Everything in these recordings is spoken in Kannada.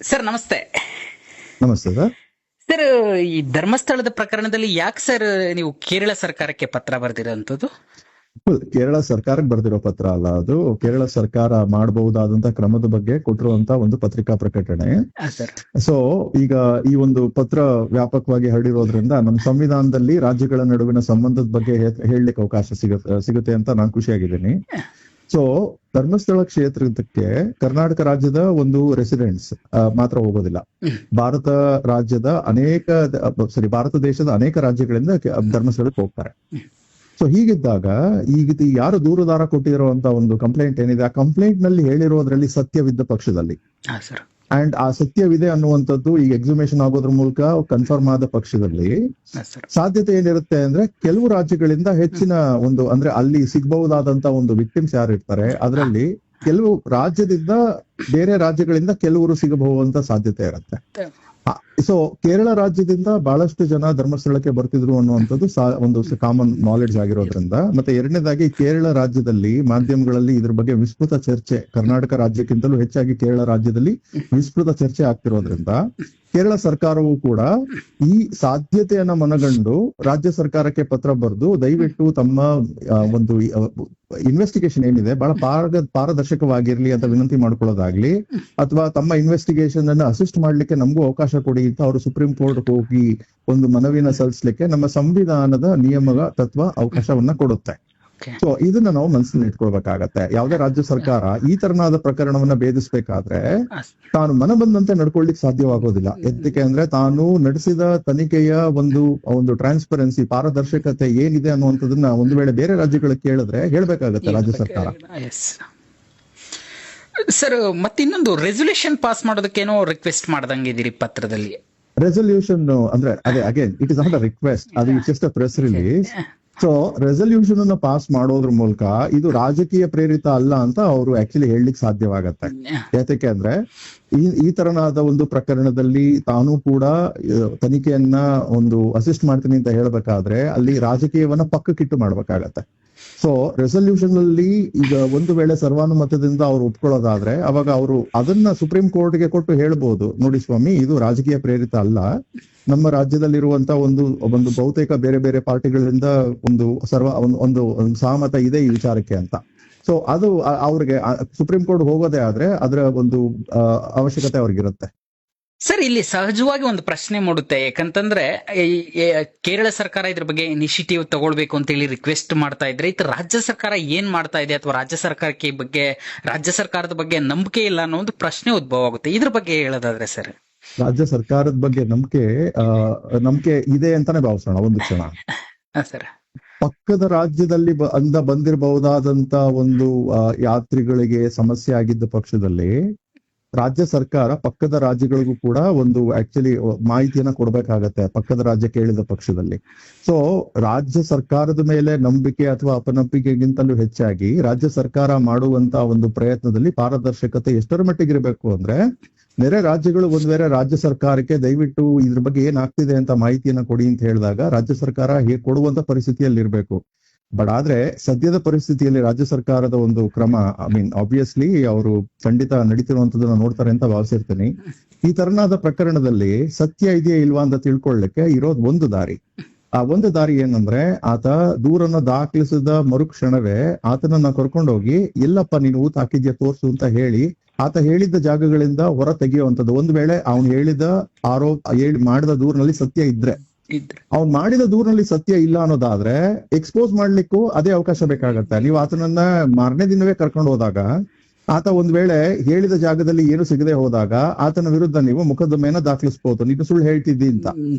ಸರ್ ನಮಸ್ತೆ. ನಮಸ್ತೆ ಸರ್. ಸರ್, ಈ ಧರ್ಮಸ್ಥಳದ ಪ್ರಕರಣದಲ್ಲಿ ಯಾಕೆ ಸರ್ ನೀವು ಕೇರಳ ಸರ್ಕಾರಕ್ಕೆ ಪತ್ರ ಬರೆದಿರೋಂಥದ್ದು? ಕೇರಳ ಸರ್ಕಾರಕ್ಕೆ ಬರ್ದಿರೋ ಪತ್ರ ಅಲ್ಲ, ಅದು ಕೇರಳ ಸರ್ಕಾರ ಮಾಡಬಹುದಾದಂತ ಕ್ರಮದ ಬಗ್ಗೆ ಕೊಟ್ಟಿರುವಂತ ಒಂದು ಪತ್ರಿಕಾ ಪ್ರಕಟಣೆ. ಸರ್ ಸೊ ಈಗ ಈ ಒಂದು ಪತ್ರ ವ್ಯಾಪಕವಾಗಿ ಹರಡಿರೋದ್ರಿಂದ ನಮ್ಮ ಸಂವಿಧಾನದಲ್ಲಿ ರಾಜ್ಯಗಳ ನಡುವಿನ ಸಂಬಂಧದ ಬಗ್ಗೆ ಹೇಳಲಿಕ್ಕೆ ಅವಕಾಶ ಸಿಗುತ್ತೆ ಅಂತ ನಾನು ಖುಷಿಯಾಗಿದ್ದೀನಿ. ಸೊ ಧರ್ಮಸ್ಥಳ ಕ್ಷೇತ್ರಕ್ಕೆ ಕರ್ನಾಟಕ ರಾಜ್ಯದ ಒಂದು ರೆಸಿಡೆಂಟ್ಸ್ ಮಾತ್ರ ಹೋಗೋದಿಲ್ಲ. ಭಾರತ ದೇಶದ ಅನೇಕ ರಾಜ್ಯಗಳಿಂದ ಧರ್ಮಸ್ಥಳಕ್ಕೆ ಹೋಗ್ತಾರೆ. ಸೊ ಹೀಗಿದ್ದಾಗ ಈಗ ಯಾರು ದೂರುದಾರ ಕೊಟ್ಟಿರುವಂತ ಒಂದು ಕಂಪ್ಲೇಂಟ್ ಏನಿದೆ, ಆ ಕಂಪ್ಲೇಂಟ್ ನಲ್ಲಿ ಹೇಳಿರೋದ್ರಲ್ಲಿ ಸತ್ಯವಿದ್ದ ಪಕ್ಷದಲ್ಲಿ ಅಂಡ್ ಆ ಸತ್ಯವಿದೆ ಅನ್ನುವಂಥದ್ದು ಈಗ ಎಕ್ಸಿಮೇಷನ್ ಆಗೋದ್ರ ಮೂಲಕ ಕನ್ಫರ್ಮ್ ಆದ ಪಕ್ಷದಲ್ಲಿ ಸಾಧ್ಯತೆ ಏನಿರುತ್ತೆ ಅಂದ್ರೆ ಕೆಲವು ರಾಜ್ಯಗಳಿಂದ ಹೆಚ್ಚಿನ ಒಂದು ಅಂದ್ರೆ ಅಲ್ಲಿ ಸಿಗಬಹುದಾದಂತ ಒಂದು ವಿಕ್ಟಿಮ್ಸ್ ಯಾರು ಇರ್ತಾರೆ ಅದರಲ್ಲಿ ಕೆಲವು ರಾಜ್ಯದಿಂದ ಬೇರೆ ರಾಜ್ಯಗಳಿಂದ ಕೆಲವರು ಸಿಗಬಹುದಂತ ಸಾಧ್ಯತೆ ಇರುತ್ತೆ. ಸೊ ಕೇರಳ ರಾಜ್ಯದಿಂದ ಬಹಳಷ್ಟು ಜನ ಧರ್ಮಸ್ಥಳಕ್ಕೆ ಬರ್ತಿದ್ರು ಅನ್ನುವಂಥದ್ದು ಒಂದು ಕಾಮನ್ ನಾಲೆಡ್ಜ್ ಆಗಿರೋದ್ರಿಂದ, ಮತ್ತೆ ಎರಡನೇದಾಗಿ ಕೇರಳ ರಾಜ್ಯದಲ್ಲಿ ಮಾಧ್ಯಮಗಳಲ್ಲಿ ಇದ್ರ ಬಗ್ಗೆ ವಿಸ್ತೃತ ಚರ್ಚೆ, ಕರ್ನಾಟಕ ರಾಜ್ಯಕ್ಕಿಂತಲೂ ಹೆಚ್ಚಾಗಿ ಕೇರಳ ರಾಜ್ಯದಲ್ಲಿ ವಿಸ್ತೃತ ಚರ್ಚೆ ಆಗ್ತಿರೋದ್ರಿಂದ ಕೇರಳ ಸರ್ಕಾರವು ಕೂಡ ಈ ಸಾಧ್ಯತೆಯನ್ನ ಮನಗಂಡು ರಾಜ್ಯ ಸರ್ಕಾರಕ್ಕೆ ಪತ್ರ ಬರೆದು ದಯವಿಟ್ಟು ತಮ್ಮ ಒಂದು ಇನ್ವೆಸ್ಟಿಗೇಷನ್ ಏನಿದೆ ಬಹಳ ಪಾರದರ್ಶಕವಾಗಿರ್ಲಿ ಅಂತ ವಿನಂತಿ ಮಾಡ್ಕೊಳ್ಳೋದಾಗ್ಲಿ, ಅಥವಾ ತಮ್ಮ ಇನ್ವೆಸ್ಟಿಗೇಷನ್ ಅನ್ನು ಅಸಿಸ್ಟ್ ಮಾಡ್ಲಿಕ್ಕೆ ನಮಗೂ ಅವಕಾಶ ಕೊಡಿ ಅಂತ ಅವರು ಸುಪ್ರೀಂ ಕೋರ್ಟ್ ಹೋಗಿ ಒಂದು ಮನವಿನ ಸಲ್ಲಿಸಲಿಕ್ಕೆ ನಮ್ಮ ಸಂವಿಧಾನದ ನಿಯಮದ ತತ್ವ ಅವಕಾಶವನ್ನ ಕೊಡುತ್ತೆ. ಸೊ ಇದನ್ನ ನಾವು ಮನಸ್ಸಿನಲ್ಲಿ ಇಟ್ಕೊಳ್ಬೇಕಾಗತ್ತೆ. ಯಾವುದೇ ರಾಜ್ಯ ಸರ್ಕಾರ ಈ ತರನಾದ ಪ್ರಕರಣವನ್ನ ಭೇದಿಸಬೇಕಾದ್ರೆ ತಾನು ಮನ ಬಂದಂತೆ ನಡ್ಕೊಳ್ಳಿಕ್ ಸಾಧ್ಯವಾಗೋದಿಲ್ಲ. ಯಾಕೆ ಅಂದ್ರೆ ತಾನು ನಡೆಸಿದ ತನಿಖೆಯ ಒಂದು ಟ್ರಾನ್ಸ್ಪರೆನ್ಸಿ, ಪಾರದರ್ಶಕತೆ ಏನಿದೆ ಅನ್ನುವಂಥದ್ದನ್ನ ಒಂದು ವೇಳೆ ಬೇರೆ ರಾಜ್ಯಗಳಿಗೆ ಕೇಳಿದ್ರೆ ಹೇಳ್ಬೇಕಾಗತ್ತೆ ರಾಜ್ಯ ಸರ್ಕಾರ. ಸರ್, ಮತ್ತಿನ್ನೊಂದು ರೆಸೊಲ್ಯೂಷನ್ ಪಾಸ್ ಮಾಡೋದಕ್ಕೇನೋ ರಿಕ್ವೆಸ್ಟ್ ಮಾಡ್ದಂಗಿದ್ದೀರಿ ಪತ್ರದಲ್ಲಿ. ರೆಸೊಲ್ಯೂಷನ್ ಅಂದ್ರೆ ಅದೇ again it is not a request, ಅದು just a press release. So resolution ಅನ್ನ ಪಾಸ್ ಮಾಡೋದ್ರ ಮೂಲಕ ಇದು ರಾಜಕೀಯ ಪ್ರೇರಿತ ಅಲ್ಲ ಅಂತ ಅವರು ಆಕ್ಚುಲಿ ಹೇಳಲಿಕ್ಕೆ ಸಾಧ್ಯವಾಗತ್ತೆ. ಯಾಕೆ ಅಂದ್ರೆ ಈ ತರನಾದ ಒಂದು ಪ್ರಕರಣದಲ್ಲಿ ತಾನು ಕೂಡ ತನಿಖೆಯನ್ನ ಒಂದು ಅಸಿಸ್ಟ್ ಮಾಡ್ತೀನಿ ಅಂತ ಹೇಳ್ಬೇಕಾದ್ರೆ ಅಲ್ಲಿ ರಾಜಕೀಯವನ್ನ ಪಕ್ಕಕ್ಕಿಟ್ಟು ಮಾಡ್ಬೇಕಾಗತ್ತೆ. ಸೊ ರೆಸೊಲ್ಯೂಷನ್ ಅಲ್ಲಿ ಈಗ ಒಂದು ವೇಳೆ ಸರ್ವಾನುಮತದಿಂದ ಅವ್ರು ಒಪ್ಕೊಳ್ಳೋದಾದ್ರೆ ಅವಾಗ ಅವರು ಅದನ್ನ ಸುಪ್ರೀಂ ಕೋರ್ಟ್ಗೆ ಕೊಟ್ಟು ಹೇಳ್ಬೋದು, ನೋಡಿ ಸ್ವಾಮಿ ಇದು ರಾಜಕೀಯ ಪ್ರೇರಿತ ಅಲ್ಲ, ನಮ್ಮ ರಾಜ್ಯದಲ್ಲಿರುವಂತ ಒಂದು ಬಹುತೇಕ ಬೇರೆ ಬೇರೆ ಪಾರ್ಟಿಗಳಿಂದ ಒಂದು ಸಹಮತ ಇದೆ ಈ ವಿಚಾರಕ್ಕೆ ಅಂತ. ಸೊ ಅದು ಅವ್ರಿಗೆ ಸುಪ್ರೀಂ ಕೋರ್ಟ್ ಹೋಗೋದೇ ಆದ್ರೆ ಅದರ ಒಂದು ಅವಶ್ಯಕತೆ ಅವ್ರಿಗಿರುತ್ತೆ. ಸರ್, ಇಲ್ಲಿ ಸಹಜವಾಗಿ ಒಂದು ಪ್ರಶ್ನೆ ಮೂಡುತ್ತೆ. ಯಾಕಂತಂದ್ರೆ ಕೇರಳ ಸರ್ಕಾರ ಇದ್ರ ಬಗ್ಗೆ ಇನಿಷಿಯೇಟಿವ್ ತಗೊಳ್ಬೇಕು ಅಂತ ಹೇಳಿ ರಿಕ್ವೆಸ್ಟ್ ಮಾಡ್ತಾ ಇದ್ರೆ ಇದು ರಾಜ್ಯ ಸರ್ಕಾರ ಏನ್ ಮಾಡ್ತಾ ಇದೆ, ಅಥವಾ ರಾಜ್ಯ ಸರ್ಕಾರದ ಬಗ್ಗೆ ನಂಬಿಕೆ ಇಲ್ಲ ಅನ್ನೋ ಒಂದು ಪ್ರಶ್ನೆ ಉದ್ಭವ ಆಗುತ್ತೆ. ಇದ್ರ ಬಗ್ಗೆ ಹೇಳೋದಾದ್ರೆ ಸರ್, ರಾಜ್ಯ ಸರ್ಕಾರದ ಬಗ್ಗೆ ನಂಬಿಕೆ ಇದೆ ಅಂತಾನೆ ಭಾವಿಸೋಣ ಒಂದು ಕ್ಷಣ. ಸರ್, ಪಕ್ಕದ ರಾಜ್ಯದಲ್ಲಿ ಬಂದಿರಬಹುದಾದಂತ ಒಂದು ಯಾತ್ರಿಗಳಿಗೆ ಸಮಸ್ಯೆ ಆಗಿದ್ದ ಪಕ್ಷದಲ್ಲಿ ರಾಜ್ಯ ಸರ್ಕಾರ ಪಕ್ಕದ ರಾಜ್ಯಗಳಿಗೂ ಕೂಡ ಒಂದು ಆಕ್ಚುಲಿ ಮಾಹಿತಿಯನ್ನ ಕೊಡ್ಬೇಕಾಗತ್ತೆ ಪಕ್ಕದ ರಾಜ್ಯ ಕೇಳಿದ ಪಕ್ಷದಲ್ಲಿ. ಸೊ ರಾಜ್ಯ ಸರ್ಕಾರದ ಮೇಲೆ ನಂಬಿಕೆ ಅಥವಾ ಅಪನಂಬಿಕೆಗಿಂತಲೂ ಹೆಚ್ಚಾಗಿ ರಾಜ್ಯ ಸರ್ಕಾರ ಮಾಡುವಂತ ಒಂದು ಪ್ರಯತ್ನದಲ್ಲಿ ಪಾರದರ್ಶಕತೆ ಎಷ್ಟರ ಮಟ್ಟಿಗೆ ಇರಬೇಕು ಅಂದ್ರೆ ನೆರೆ ರಾಜ್ಯಗಳು ಒಂದ್ ವೇಳೆ ರಾಜ್ಯ ಸರ್ಕಾರಕ್ಕೆ ದಯವಿಟ್ಟು ಇದ್ರ ಬಗ್ಗೆ ಏನಾಗ್ತಿದೆ ಅಂತ ಮಾಹಿತಿಯನ್ನ ಕೊಡಿ ಅಂತ ಹೇಳಿದಾಗ ರಾಜ್ಯ ಸರ್ಕಾರ ಕೊಡುವಂತ ಪರಿಸ್ಥಿತಿಯಲ್ಲಿ ಇರ್ಬೇಕು. ಬಟ್ ಆದ್ರೆ ಸದ್ಯದ ಪರಿಸ್ಥಿತಿಯಲ್ಲಿ ರಾಜ್ಯ ಸರ್ಕಾರದ ಒಂದು ಕ್ರಮ ಆಬ್ವಿಯಸ್ಲಿ ಅವರು ಖಂಡಿತ ನಡೀತಿರುವಂತದನ್ನ ನೋಡ್ತಾರೆ ಅಂತ ಭಾವಿಸಿರ್ತೀನಿ. ಈ ತರನಾದ ಪ್ರಕರಣದಲ್ಲಿ ಸತ್ಯ ಇದೆಯಾ ಇಲ್ವಾ ಅಂತ ತಿಳ್ಕೊಳ್ಳಿಕ್ಕೆ ಇರೋದು ಒಂದು ದಾರಿ. ಆ ಒಂದು ದಾರಿ ಏನಂದ್ರೆ ಆತ ದೂರನ್ನ ದಾಖಲಿಸಿದ ಮರುಕ್ಷಣವೇ ಆತನನ್ನ ಕರ್ಕೊಂಡೋಗಿ ಎಲ್ಲಪ್ಪ ನೀನು ಊತ ಹಾಕಿದ್ಯಾ ತೋರ್ಸು ಅಂತ ಹೇಳಿ ಆತ ಹೇಳಿದ್ದ ಜಾಗಗಳಿಂದ ಹೊರ ತೆಗೆಯುವಂಥದ್ದು. ಒಂದು ವೇಳೆ ಅವನು ಮಾಡಿದ ದೂರಿನಲ್ಲಿ ಸತ್ಯ ಇದ್ರೆ, ಅವ್ನು ಮಾಡಿದ ದೂರಿನಲ್ಲಿ ಸತ್ಯ ಇಲ್ಲ ಅನ್ನೋದಾದ್ರೆ ಎಕ್ಸ್ಪೋಸ್ ಮಾಡ್ಲಿಕ್ಕೂ ಅದೇ ಅವಕಾಶ ಬೇಕಾಗತ್ತೆ. ನೀವು ಆತನನ್ನ ಮಾರನೇ ದಿನವೇ ಕರ್ಕೊಂಡು ಹೋದಾಗ ಆತ ಒಂದ್ ವೇಳೆ ಹೇಳಿದ ಜಾಗದಲ್ಲಿ ಏನು ಸಿಗದೆ ಹೋದಾಗ ಆತನ ವಿರುದ್ಧ ನೀವು ಮೊಕದ್ದಮೆಯನ್ನ ದಾಖಲಿಸಬಹುದು, ನೀನು ಸುಳ್ಳು ಹೇಳ್ತಿದ್ದಿ ಅಂತ.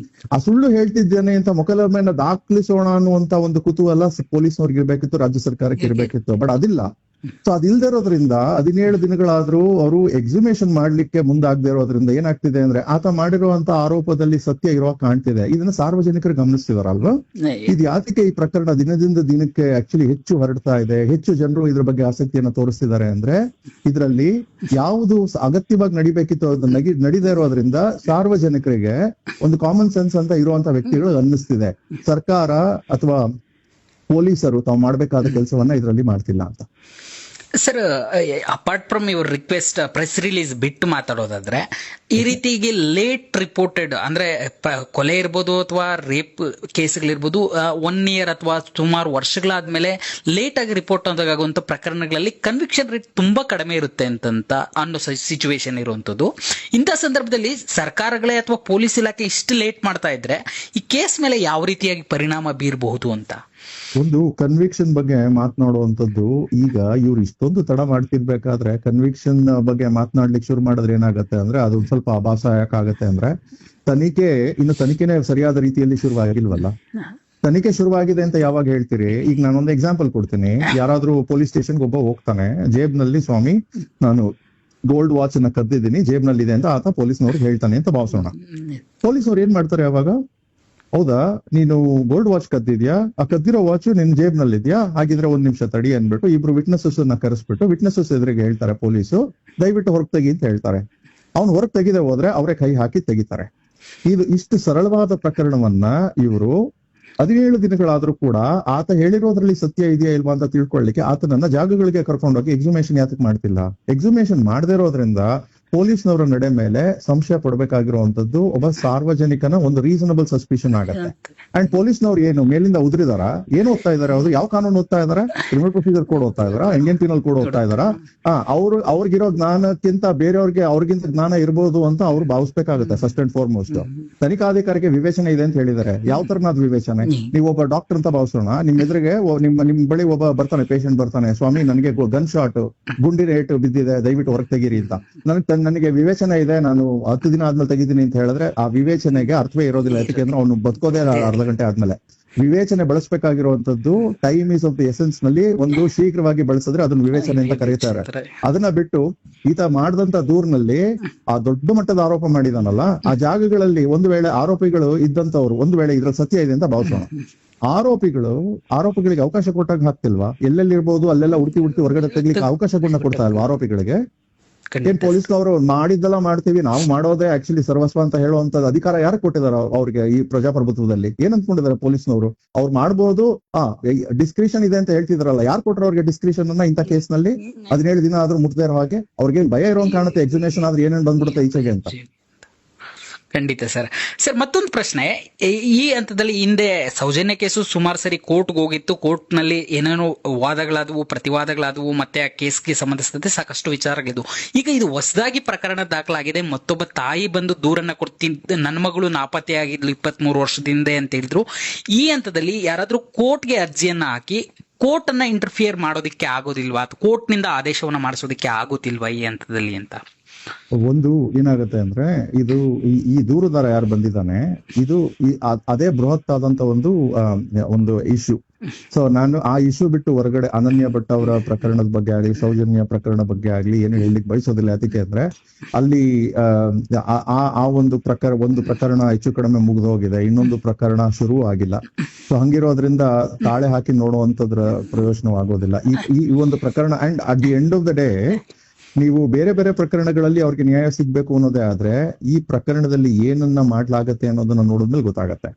ಆ ಸುಳ್ಳು ಹೇಳ್ತಿದ್ದೇನೆ ಅಂತ ಮೊಕದ್ದಮೆಯನ್ನ ದಾಖಲಿಸೋಣ ಅನ್ನುವಂತ ಒಂದು ಕುತೂಹಲ ಪೊಲೀಸ್ನವ್ರಿಗೆ ಇರ್ಬೇಕಿತ್ತು, ರಾಜ್ಯ ಸರ್ಕಾರಕ್ಕೆ ಇರ್ಬೇಕಿತ್ತು. ಬಟ್ ಅದಿಲ್ಲ. ಸೊ ಅದಿಲ್ದೇ ಇರೋದ್ರಿಂದ 17 ದಿನಗಳಾದ್ರೂ ಅವರು ಎಕ್ಸಿಮೇಷನ್ ಮಾಡ್ಲಿಕ್ಕೆ ಮುಂದಾಗದೇ ಇರೋದ್ರಿಂದ ಏನಾಗ್ತಿದೆ ಅಂದ್ರೆ ಆತ ಮಾಡಿರುವಂತ ಆರೋಪದಲ್ಲಿ ಸತ್ಯ ಇರುವ ಕಾಣ್ತಿದೆ. ಇದನ್ನ ಸಾರ್ವಜನಿಕರು ಗಮನಿಸ್ತಿದಾರಲ್ವಾ? ಇದು ಯಾತಕ್ಕೆ ಈ ಪ್ರಕರಣ ದಿನದಿಂದ ದಿನಕ್ಕೆ ಆಕ್ಚುಲಿ ಹೆಚ್ಚು ಹರಡ್ತಾ ಇದೆ, ಹೆಚ್ಚು ಜನರು ಇದ್ರ ಬಗ್ಗೆ ಆಸಕ್ತಿಯನ್ನ ತೋರಿಸ್ತಿದ್ದಾರೆ ಅಂದ್ರೆ ಇದರಲ್ಲಿ ಯಾವುದು ಅಗತ್ಯವಾಗಿ ನಡಿಬೇಕಿತ್ತು ಅದು ನಡೀದೇ ಇರೋದ್ರಿಂದ ಸಾರ್ವಜನಿಕರಿಗೆ ಒಂದು ಕಾಮನ್ ಸೆನ್ಸ್ ಅಂತ ಇರುವಂತ ವ್ಯಕ್ತಿಗಳು ಅನ್ನಿಸ್ತಿದೆ ಸರ್ಕಾರ ಅಥವಾ ಪೊಲೀಸರು ತಾವು ಮಾಡ್ಬೇಕಾದ ಕೆಲಸವನ್ನ ಇದರಲ್ಲಿ ಮಾಡ್ತಿಲ್ಲ ಅಂತ. Sir, apart from your request press release ಬಿಟ್ಟು ಮಾತಾಡೋದಾದ್ರೆ, ಈ ರೀತಿಗೆ ಲೇಟ್ ರಿಪೋರ್ಟೆಡ್ ಅಂದ್ರೆ ಕೊಲೆ ಇರ್ಬೋದು ಅಥವಾ ರೇಪ್ ಕೇಸ್ಗಳಿರ್ಬೋದು, 1 ಇಯರ್ ಅಥವಾ ಸುಮಾರು ವರ್ಷಗಳಾದ್ಮೇಲೆ ಲೇಟ್ ಆಗಿ ರಿಪೋರ್ಟ್ ಆಗುವಂತ ಪ್ರಕರಣಗಳಲ್ಲಿ ಕನ್ವಿಕ್ಷನ್ ರೇಟ್ ತುಂಬಾ ಕಡಿಮೆ ಇರುತ್ತೆ ಅಂತ ಅನ್ನೋ ಸಿಚುವೇಶನ್ ಇರುವಂತದ್ದು. ಇಂಥ ಸಂದರ್ಭದಲ್ಲಿ ಸರ್ಕಾರಗಳೇ ಅಥವಾ ಪೊಲೀಸ್ ಇಲಾಖೆ ಇಷ್ಟು ಲೇಟ್ ಮಾಡ್ತಾ ಇದ್ರೆ ಈ ಕೇಸ್ ಮೇಲೆ ಯಾವ ರೀತಿಯಾಗಿ ಪರಿಣಾಮ ಬೀರಬಹುದು ಅಂತ. ಒಂದು ಕನ್ವಿಕ್ಷನ್ ಬಗ್ಗೆ ಮಾತನಾಡುವಂತದ್ದು, ಈಗ ಇವ್ರು ಇಷ್ಟೊಂದು ತಡ ಮಾಡ್ತಿರ್ಬೇಕಾದ್ರೆ ಕನ್ವಿಕ್ಷನ್ ಬಗ್ಗೆ ಮಾತನಾಡ್ಲಿಕ್ಕೆ ಶುರು ಮಾಡಿದ್ರೆ ಏನಾಗುತ್ತೆ ಅಂದ್ರೆ ಅದು ಸ್ವಲ್ಪ ಆಭಾಸಯಾಕ ಆಗತ್ತೆ. ಅಂದ್ರೆ ತನಿಖೆನೇ ಸರಿಯಾದ ರೀತಿಯಲ್ಲಿ ಶುರುವಾಗಿಲ್ವಲ್ಲ. ತನಿಖೆ ಶುರುವಾಗಿದೆ ಅಂತ ಯಾವಾಗ ಹೇಳ್ತೀರಿ? ಈಗ ನಾನೊಂದು ಎಕ್ಸಾಂಪಲ್ ಕೊಡ್ತೀನಿ. ಯಾರಾದ್ರೂ ಪೊಲೀಸ್ ಸ್ಟೇಷನ್ಗೆ ಒಬ್ಬ ಹೋಗ್ತಾನೆ, ಜೇಬ್ನಲ್ಲಿ ಸ್ವಾಮಿ ನಾನು ಗೋಲ್ಡ್ ವಾಚ್ ಅನ್ನ ಕದ್ದಿದ್ದೀನಿ, ಜೇಬ್ನಲ್ಲಿ ಇದೆ ಅಂತ ಆತ ಪೊಲೀಸ್ನವ್ರಿಗೆ ಹೇಳ್ತಾನೆ ಅಂತ ಭಾವಿಸೋಣ. ಪೊಲೀಸ್ನವ್ರು ಏನ್ ಮಾಡ್ತಾರೆ ಯಾವಾಗ? ಹೌದಾ, ನೀನು ಗೋಲ್ಡ್ ವಾಚ್ ಕದ್ದಿದ್ಯಾ? ಆ ಕದ್ದಿರೋ ವಾಚ್ ನಿನ್ ಜೇಬ್ನಲ್ಲಿ ಇದೆಯಾ? ಹಾಗಿದ್ರೆ 1 ನಿಮಿಷ ತಡಿ ಅನ್ಬಿಟ್ಟು ಇಬ್ರು ವಿಟ್ನೆಸಸ್ ಅನ್ನ ಕರೆಸ್ಬಿಟ್ಟು ವಿಟ್ನೆಸಸ್ ಎದುರಿಗೆ ಹೇಳ್ತಾರೆ ಪೊಲೀಸು, ದಯವಿಟ್ಟು ಹೊರಗೆ ತೆಗಿ ಅಂತ ಹೇಳ್ತಾರೆ. ಅವ್ನು ಹೊರಗೆ ತೆಗಿದೆ ಹೋದ್ರೆ ಅವರೇ ಕೈ ಹಾಕಿ ತೆಗಿತಾರೆ. ಇಷ್ಟು ಸರಳವಾದ ಪ್ರಕರಣವನ್ನ ಇವರು 17 ದಿನಗಳಾದ್ರೂ ಕೂಡ ಆತ ಹೇಳಿರೋದ್ರಲ್ಲಿ ಸತ್ಯ ಇದೆಯಾ ಇಲ್ವಾ ಅಂತ ತಿಳ್ಕೊಳ್ಳಿಕ್ಕೆ ಆತನನ್ನ ಜಾಗಗಳಿಗೆ ಕರ್ಕೊಂಡೋಗಿ ಎಕ್ಸುಮೇಷನ್ ಯಾತಕ್ ಮಾಡ್ತಿಲ್ಲ? ಎಕ್ಸುಮೇಷನ್ ಮಾಡದೇ ಇರೋದ್ರಿಂದ ಪೊಲೀಸ್ನವರ ನಡೆ ಮೇಲೆ ಸಂಶಯ ಪಡಬೇಕಾಗಿರುವಂತದ್ದು ಒಬ್ಬ ಸಾರ್ವಜನಿಕನ ಒಂದು ರೀಸನಬಲ್ ಸಸ್ಪಿಷನ್ ಆಗತ್ತೆ. ಅಂಡ್ ಪೊಲೀಸ್ನವ್ರು ಏನು ಮೇಲಿಂದ ಉದ್ರಿದಾರ? ಏನು ಓದ್ತಾ ಇದಾರೆ ಅವರು? ಯಾವ ಕಾನೂನು ಓದ್ತಾ ಇದಾರೆ? ಕ್ರಿಮಿನಲ್ ಪ್ರೊಸೀಜರ್ ಕೋಡ್ ಓದ್ತಾ ಇದಾರ? ಇಂಡಿಯನ್ ಪೀನಲ್ ಕೋಡ್ ಓದ್ತಾ ಇದಾರ? ಅವ್ರಿಗಿರೋ ಜ್ಞಾನಕ್ಕಿಂತ ಬೇರೆಯವ್ರಿಗೆ ಅವ್ರಿಗಿಂತ ಜ್ಞಾನ ಇರ್ಬೋದು ಅಂತ ಅವ್ರು ಭಾವಿಸ್ಬೇಕಾಗುತ್ತೆ. ಫಸ್ಟ್ ಅಂಡ್ ಫಾರ್ಮೋಸ್ಟ್ ತನಿಖಾಧಿಕಾರಿಗೆ ವಿವೇಚನೆ ಇದೆ ಅಂತ ಹೇಳಿದ್ದಾರೆ. ಯಾವ ತರನಾದ ವಿವೇಚನೆ? ನೀವು ಒಬ್ಬ ಡಾಕ್ಟರ್ ಅಂತ ಭಾವಿಸೋಣ, ನಿಮ್ ಎದುರಿಗೆ ನಿಮ್ ಬಳಿ ಒಬ್ಬ ಬರ್ತಾನೆ, ಪೇಷಂಟ್ ಬರ್ತಾನೆ, ಸ್ವಾಮಿ ನನಗೆ ಗನ್ ಶಾಟ್ ಗುಂಡಿನ ಏಟು ಬಿದ್ದಿದೆ, ದಯವಿಟ್ಟು ಹೊರಗೆ ತೆಗೀರಿ ಅಂತ. ನನಗೆ ವಿವೇಚನೆ ಇದೆ, ನಾನು 10 ದಿನ ಆದ್ಮೇಲೆ ತೆಗಿದ್ದೀನಿ ಅಂತ ಹೇಳಿದ್ರೆ ಆ ವಿವೇಚನೆಗೆ ಅರ್ಥವೇ ಇರೋದಿಲ್ಲ. ಯಾಕೆಂದ್ರೆ ಅವ್ನು ಬದುಕೋದೇ ಅರ್ಧ ಗಂಟೆ ಆದ್ಮೇಲೆ. ವಿವೇಚನೆ ಬಳಸಬೇಕಾಗಿರುವಂತದ್ದು time is of the essence ನಲ್ಲಿ ಒಂದು ಶೀಘ್ರವಾಗಿ ಬಳಸಿದ್ರೆ ಅದನ್ನ ವಿವೇಚನೆ ಅಂತ ಕರೀತಾರೆ. ಅದನ್ನ ಬಿಟ್ಟು ಈತ ಮಾಡಿದಂತ ದೂರಿನಲ್ಲಿ ಆ ದೊಡ್ಡ ಮಟ್ಟದ ಆರೋಪ ಮಾಡಿದಾನಲ್ಲ, ಆ ಜಾಗಗಳಲ್ಲಿ ಒಂದು ವೇಳೆ ಆರೋಪಿಗಳು ಇದ್ದಂತವ್ರು ಒಂದು ವೇಳೆ ಇದ್ರಲ್ಲಿ ಸತ್ಯ ಇದೆ ಅಂತ ಭಾವಿಸೋಣ, ಆರೋಪಿಗಳಿಗೆ ಅವಕಾಶ ಕೊಟ್ಟಾಗ ಹಾಕ್ತಿಲ್ವಾ? ಎಲ್ಲೆಲ್ಲಿ ಇರ್ಬೋದು ಅಲ್ಲೆಲ್ಲ ಹುಡುಕಿ ಹೊರಗಡೆ ತೆಗ್ಲಿಕ್ಕೆ ಅವಕಾಶ ಕೊಡ್ತಾ ಇಲ್ವಾ ಆರೋಪಿಗಳಿಗೆ? ಏನ್ ಪೊಲೀಸ್ನವರು ಮಾಡಿದ್ದೆಲ್ಲ ಮಾಡ್ತೀವಿ, ನಾವು ಮಾಡೋದೇ ಆಕ್ಚುಲಿ ಸರ್ವಸ್ವ ಅಂತ ಹೇಳುವಂತದ್ದು ಅಧಿಕಾರ ಯಾರು ಕೊಟ್ಟಿದಾರ ಅವ್ರಿಗೆ? ಈ ಪ್ರಜಾಪ್ರಭುತ್ವದಲ್ಲಿ ಏನ್ ಅನ್ಕೊಂಡಿದ್ದಾರೆ ಪೊಲೀಸ್ನವರು? ಅವ್ರು ಮಾಡ್ಬೋದು, ಡಿಸ್ಕ್ರಿಷನ್ ಇದೆ ಅಂತ ಹೇಳ್ತಿದ್ರಲ್ಲ, ಯಾರು ಕೊಟ್ಟರು ಅವ್ರಿಗೆ ಡಿಸ್ಕ್ರಿಷನ್ ಅನ್ನ ಇಂಥ ಕೇಸ್ ನಲ್ಲಿ? 17 ದಿನ ಆದ್ರೂ ಮುಟ್ದೇ ಇರೋ ಹಾಗೆ ಅವ್ರಿಗೇನ್ ಭಯ ಇರೋ ಕಾಣುತ್ತೆ ಎಕ್ಸಿಮಿನೇಷನ್ ಆದ್ರೆ ಏನೇನ್ ಬಂದ್ಬಿಡುತ್ತೆ ಈಚೆಗೆ ಅಂತ. ಖಂಡಿತ ಸರ್. ಮತ್ತೊಂದು ಪ್ರಶ್ನೆ, ಈ ಹಂತದಲ್ಲಿ ಹಿಂದೆ ಸೌಜನ್ಯ ಕೇಸು ಸುಮಾರು ಸರಿ ಕೋರ್ಟ್ಗೆ ಹೋಗಿತ್ತು. ಕೋರ್ಟ್ ನಲ್ಲಿ ಏನೇನೋ ವಾದಗಳಾದವು, ಪ್ರತಿವಾದಗಳಾದವು, ಮತ್ತೆ ಆ ಕೇಸ್ಗೆ ಸಂಬಂಧಿಸಿದಂತೆ ಸಾಕಷ್ಟು ವಿಚಾರಗಳಿದ್ವು. ಈಗ ಇದು ಹೊಸದಾಗಿ ಪ್ರಕರಣ ದಾಖಲಾಗಿದೆ. ಮತ್ತೊಬ್ಬ ತಾಯಿ ಬಂದು ದೂರನ್ನ ಕೊಡ್ತಿದ್ದ, ನನ್ನ ಮಗಳು ನಾಪತ್ತೆಯಾಗಿದ್ಲು 23 ವರ್ಷದಿಂದ ಅಂತ ಹೇಳಿದ್ರು. ಈ ಹಂತದಲ್ಲಿ ಯಾರಾದ್ರೂ ಕೋರ್ಟ್ಗೆ ಅರ್ಜಿಯನ್ನ ಹಾಕಿ ಕೋರ್ಟ್ ಅನ್ನ ಇಂಟರ್ಫಿಯರ್ ಮಾಡೋದಕ್ಕೆ ಆಗೋದಿಲ್ವಾ, ಅಥವಾ ಕೋರ್ಟ್ ನಿಂದ ಆದೇಶವನ್ನ ಮಾಡಿಸೋದಕ್ಕೆ ಆಗೋದಿಲ್ವಾ ಈ ಹಂತದಲ್ಲಿ ಅಂತ? ಒಂದು ಏನಾಗುತ್ತೆ ಅಂದ್ರೆ, ಇದು ಈ ದೂರುದಾರ ಯಾರು ಬಂದಿದ್ದಾನೆ, ಇದು ಅದೇ ಬೃಹತ್ ಆದಂತ ಒಂದು ಇಶ್ಯೂ. ಸೊ ನಾನು ಆ ಇಶ್ಯೂ ಬಿಟ್ಟು ಹೊರಗಡೆ ಅನನ್ಯ ಭಟ್ ಅವರ ಪ್ರಕರಣದ ಬಗ್ಗೆ ಆಗ್ಲಿ, ಸೌಜನ್ಯ ಪ್ರಕರಣ ಬಗ್ಗೆ ಆಗ್ಲಿ ಏನು ಹೇಳಲಿಕ್ಕೆ ಬಯಸೋದಿಲ್ಲ. ಅದಕ್ಕೆ ಅಂದ್ರೆ ಅಲ್ಲಿ ಆ ಒಂದು ಪ್ರಕರಣ ಹೆಚ್ಚು ಕಡಿಮೆ ಮುಗಿದೋಗಿದೆ, ಇನ್ನೊಂದು ಪ್ರಕರಣ ಶುರು ಆಗಿಲ್ಲ. ಸೊ ಹಂಗಿರೋದ್ರಿಂದ ತಾಳೆ ಹಾಕಿ ನೋಡುವಂತದ್ರ ಪ್ರಯೋಜನವಾಗೋದಿಲ್ಲ ಈ ಒಂದು ಪ್ರಕರಣ. And at the end of the day ನೀವು ಬೇರೆ ಬೇರೆ ಪ್ರಕರಣಗಳಲ್ಲಿ ಅವ್ರಿಗೆ ನ್ಯಾಯ ಸಿಗ್ಬೇಕು ಅನ್ನೋದೇ ಆದ್ರೆ ಈ ಪ್ರಕರಣದಲ್ಲಿ ಏನನ್ನ ಮಾಡ್ಲಾಗತ್ತೆ ಅನ್ನೋದನ್ನ ನೋಡಿದ್ಮೇಲೆ ಗೊತ್ತಾಗತ್ತೆ.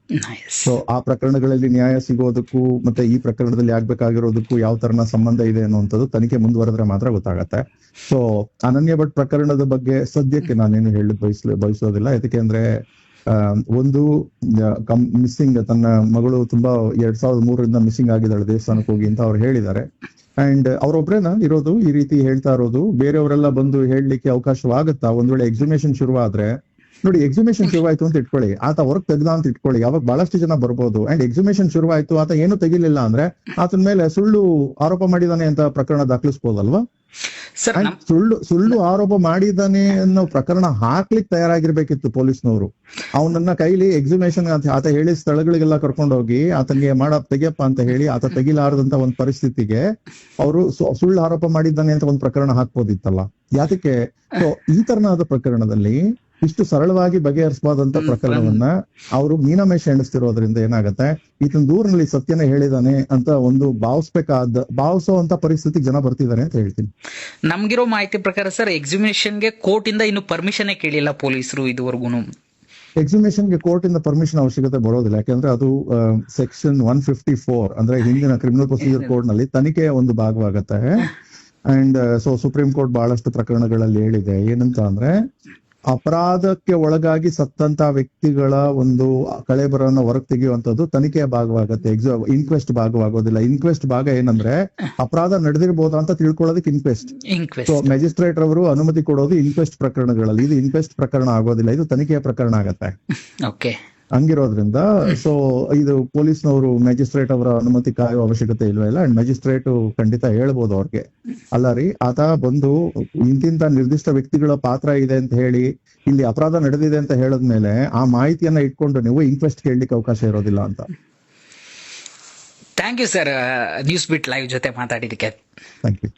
ಸೊ ಆ ಪ್ರಕರಣಗಳಲ್ಲಿ ನ್ಯಾಯ ಸಿಗೋದಕ್ಕೂ ಮತ್ತೆ ಈ ಪ್ರಕರಣದಲ್ಲಿ ಆಗ್ಬೇಕಾಗಿರೋದಕ್ಕೂ ಯಾವ ತರನ ಸಂಬಂಧ ಇದೆ ಅನ್ನುವಂಥದ್ದು ತನಿಖೆ ಮುಂದುವರೆದ್ರೆ ಮಾತ್ರ ಗೊತ್ತಾಗತ್ತೆ. ಸೊ ಅನನ್ಯ ಭಟ್ ಪ್ರಕರಣದ ಬಗ್ಗೆ ಸದ್ಯಕ್ಕೆ ನಾನೇನು ಬಯಸೋದಿಲ್ಲ. ಯಾಕೆ ಅಂದ್ರೆ ಒಂದು ಮಿಸ್ಸಿಂಗ್, ತನ್ನ ಮಗಳು ತುಂಬಾ 2003ರಿಂದ ಮಿಸ್ಸಿಂಗ್ ಆಗಿದ್ದಾಳೆ, ದೇವಸ್ಥಾನಕ್ಕೆ ಹೋಗಿ ಅಂತ ಅವ್ರು ಹೇಳಿದ್ದಾರೆ. ಅಂಡ್ ಅವ್ರೊಬ್ರೇನ ಇರೋದು ಈ ರೀತಿ ಹೇಳ್ತಾ ಇರೋದು? ಬೇರೆಯವರೆಲ್ಲ ಬಂದು ಹೇಳಲಿಕ್ಕೆ ಅವಕಾಶವಾಗುತ್ತಾ? ಒಂದ್ ವೇಳೆ ಎಕ್ಸಿಮಿನೇಷನ್ ಶುರುವಾದ್ರೆ, ನೋಡಿ ಎಕ್ಸಿಮಿನೇಷನ್ ಶುರುವಾಯ್ತು ಅಂತ ಇಟ್ಕೊಳ್ಳಿ, ಆತ ಹೊರಗೆ ತೆಗ್ದ ಅಂತ ಇಟ್ಕೊಳ್ಳಿ, ಅವಾಗ ಬಹಳಷ್ಟು ಜನ ಬರ್ಬೋದು. ಅಂಡ್ ಎಕ್ಸಿಮಿನೇಷನ್ ಶುರುವಾಯ್ತು, ಆತ ಏನು ತೆಗಿಲಿಲ್ಲ ಅಂದ್ರೆ ಆತನ ಮೇಲೆ ಸುಳ್ಳು ಆರೋಪ ಮಾಡಿದಾನೆ ಅಂತ ಪ್ರಕರಣ ದಾಖಲಿಸಬಹುದಲ್ವಾ? ಸುಳ್ಳು ಆರೋಪ ಮಾಡಿದ್ದಾನೆ ಅನ್ನೋ ಪ್ರಕರಣ ಹಾಕ್ಲಿಕ್ಕೆ ತಯಾರಾಗಿರ್ಬೇಕಿತ್ತು ಪೊಲೀಸ್ನವರು. ಅವನನ್ನ ಕೈಲಿ ಎಕ್ಸಿಮಿನೇಷನ್ ಆತ ಹೇಳಿದ ಸ್ಥಳಗಳಿಗೆಲ್ಲ ಕರ್ಕೊಂಡೋಗಿ ಆತನಿಗೆ ತೆಗಿಯಪ್ಪ ಅಂತ ಹೇಳಿ ಆತ ತೆಗಿಲಾರದಂತ ಒಂದು ಪರಿಸ್ಥಿತಿಗೆ ಅವರು ಸುಳ್ಳು ಆರೋಪ ಮಾಡಿದ್ದಾನೆ ಅಂತ ಒಂದು ಪ್ರಕರಣ ಹಾಕ್ಬೋದಿತ್ತಲ್ಲ, ಯಾತಕ್ಕೆ? ಸೊ ಈ ತರನಾದ ಪ್ರಕರಣದಲ್ಲಿ ಇಷ್ಟು ಸರಳವಾಗಿ ಬಗೆಹರಿಸಬಾದಂತ ಪ್ರಕರಣವನ್ನ ಅವರು ಮೀನಮೇಷ ಎಣಿಸ್ತಿರೋದ್ರಿಂದ ಏನಾಗತ್ತೆ, ಈತನ ದೂರಿನಲ್ಲಿ ಸತ್ಯನೇ ಹೇಳಿದಾನೆ ಅಂತ ಒಂದು ಭಾವಿಸೋ ಅಂತ ಪರಿಸ್ಥಿತಿಗೆ ಜನ ಬರ್ತಿದ್ದಾರೆ ಅಂತ ಹೇಳ್ತೀನಿ. ನಮ್ಗಿರೋ ಮಾಹಿತಿ ಪ್ರಕಾರ ಸರ್, ಎಕ್ಸಿಮಿನೇಷನ್ಗೆ ಕೋರ್ಟ್ ಇಂದ ಇನ್ನು ಪರ್ಮಿಷನ್ ಕೇಳಿಲ್ಲ ಪೊಲೀಸರು ಇದುವರೆಗೂ. ಎಕ್ಸಿಮಿನೇಷನ್ಗೆ ಕೋರ್ಟ್ ಇಂದ ಪರ್ಮಿಷನ್ ಅವಶ್ಯಕತೆ ಬರೋದಿಲ್ಲ. ಯಾಕಂದ್ರೆ ಅದು ಸೆಕ್ಷನ್ 154 ಅಂದ್ರೆ ಹಿಂದಿನ ಕ್ರಿಮಿನಲ್ ಪ್ರೊಸೀಜರ್ ಕೋಡ್ ನಲ್ಲಿ ತನಿಖೆಯ ಒಂದು ಭಾಗವಾಗತ್ತೆ. ಅಂಡ್ ಸೊ ಸುಪ್ರೀಂ ಕೋರ್ಟ್ ಬಹಳಷ್ಟು ಪ್ರಕರಣಗಳಲ್ಲಿ ಹೇಳಿದೆ ಏನಂತ ಅಂದ್ರೆ ಅಪರಾಧಕ್ಕೆ ಒಳಗಾಗಿ ಸತ್ತಂತ ವ್ಯಕ್ತಿಗಳ ಒಂದು ಕಳೆಬರನ್ನ ಹೊರಗೆ ತೆಗೆಯುವಂತದ್ದು ತನಿಖೆಯ ಭಾಗವಾಗುತ್ತೆ, ಇನ್ಕ್ವೆಸ್ಟ್ ಭಾಗವಾಗೋದಿಲ್ಲ. ಇನ್ಕ್ವೆಸ್ಟ್ ಭಾಗ ಏನಂದ್ರೆ ಅಪರಾಧ ನಡೆದಿರ್ಬೋದಾ ಅಂತ ತಿಳ್ಕೊಳ್ಳೋದಕ್ಕೆ ಇನ್ಕ್ವೆಸ್ಟ್. ಸೊ ಮ್ಯಾಜಿಸ್ಟ್ರೇಟ್ ಅವರು ಅನುಮತಿ ಕೊಡೋದು ಇನ್ಕ್ವೆಸ್ಟ್ ಪ್ರಕರಣಗಳಲ್ಲಿ. ಇದು ಇನ್ಕ್ವೆಸ್ಟ್ ಪ್ರಕರಣ ಆಗೋದಿಲ್ಲ, ಇದು ತನಿಖೆಯ ಪ್ರಕರಣ ಆಗತ್ತೆ. ಓಕೆ, ಹಂಗಿರೋದ್ರಿಂದ ಸೊ ಇದು ಪೊಲೀಸ್ನವರು ಮ್ಯಾಜಿಸ್ಟ್ರೇಟ್ ಅವರ ಅನುಮತಿ ಕಾಯುವ ಅವಶ್ಯಕತೆ ಇಲ್ವೇ ಇಲ್ಲ. ಅಂಡ್ ಮ್ಯಾಜಿಸ್ಟ್ರೇಟ್ ಖಂಡಿತ ಹೇಳ್ಬೋದು ಅವ್ರಿಗೆ, ಅಲ್ಲ ರೀ ಆತ ಬಂದು ಇಂತಿಂತ ನಿರ್ದಿಷ್ಟ ವ್ಯಕ್ತಿಗಳ ಪಾತ್ರ ಇದೆ ಅಂತ ಹೇಳಿ ಇಲ್ಲಿ ಅಪರಾಧ ನಡೆದಿದೆ ಅಂತ ಹೇಳಿದ್ಮೇಲೆ ಆ ಮಾಹಿತಿಯನ್ನ ಇಟ್ಕೊಂಡು ನೀವು ಇನ್ಕ್ವೆಸ್ಟ್ ಕೇಳಲಿಕ್ಕೆ ಅವಕಾಶ ಇರೋದಿಲ್ಲ ಅಂತ. Thank you sir, news bit live ಜೊತೆ ಮಾತಾಡಿದಕ್ಕೆ. Thank you.